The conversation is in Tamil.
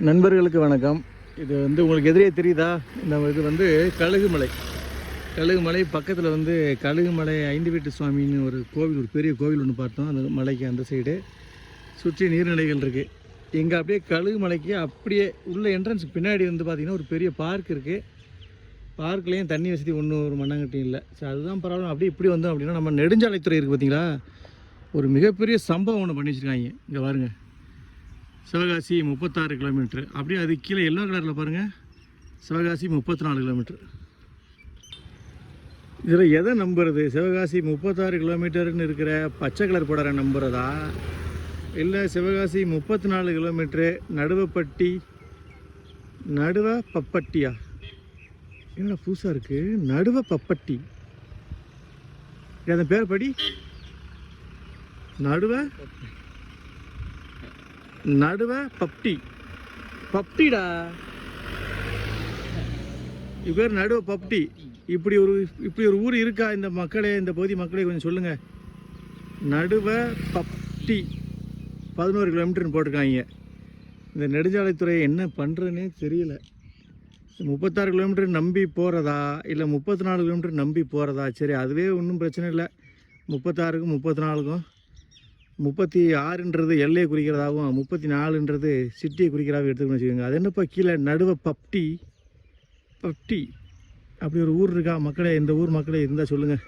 நண்பர்களுக்கு வணக்கம். இது வந்து உங்களுக்கு எதிரே தெரியுதா? இது வந்து கழுகுமலை. கழுகுமலை பக்கத்தில் வந்து கழுகுமலை ஐந்து வீட்டு சுவாமின்னு ஒரு கோவில், ஒரு பெரிய கோவில் ஒன்று பார்த்தோம். அந்த மலைக்கு அந்த சைடு சுற்றி நீர்நிலைகள் இருக்குது. இங்கே அப்படியே கழுகுமலைக்கு அப்படியே உள்ள என்ட்ரன்ஸுக்கு பின்னாடி வந்து பார்த்திங்கன்னா ஒரு பெரிய பார்க் இருக்குது. பார்க்லேயும் தண்ணி வசதி ஒன்றும் ஒரு மண்ணாங்கட்டியும் இல்லை. ஸோ அதுதான் பரவாயில்ல. அப்படியே இப்படி வந்தோம் அப்படின்னா நம்ம நெடுஞ்சாலைத்துறை இருக்குது பார்த்தீங்களா, ஒரு மிகப்பெரிய சம்பவம் ஒன்று பண்ணி வச்சுருக்காங்க. இங்கே பாருங்கள், சிவகாசி 36 கிலோமீட்ரு. அப்படியே அது கீழே எல்லோ கலரில் பாருங்கள், சிவகாசி 34 கிலோமீட்ரு. இதில் எதை நம்புறது? சிவகாசி 36 கிலோமீட்டருன்னு இருக்கிற பச்சை கலர் போடுற நம்புறதா, இல்லை சிவகாசி 34 கிலோமீட்ரு நடுவப்பட்டியா? என்ன புதுசாக இருக்குது, நடுவப்பட்டி. அந்த பேர் படி பப்டிடா. இது பேர் நடுவப்பட்டி. இப்படி ஒரு ஊர் இருக்கா? இந்த மக்களே, இந்த பகுதி மக்களே கொஞ்சம் சொல்லுங்கள். நடுவப்பட்டி 11 கிலோமீட்டர்னு போட்டிருக்காங்க. இந்த நெடுஞ்சாலைத்துறை என்ன பண்ணுறதுன்னே தெரியல. 36 கிலோமீட்டர் நம்பி போகிறதா, இல்லை 34 கிலோமீட்டர் நம்பி போகிறதா? சரி, அதுவே ஒன்றும் பிரச்சனை இல்லை. 36க்கும் 34க்கும் 36ன்றது எல்லையை குறிக்கிறதாகவும் 34ன்றது சிட்டியை குறிக்கிறதாகவும் எடுத்துக்கணும்னு வச்சுக்கோங்க. அது என்னப்பா கீழே நடுவப்பட்டி அப்படி ஒரு ஊர் இருக்கா? மக்களே, இந்த ஊர் மக்களே இருந்தால் சொல்லுங்கள்.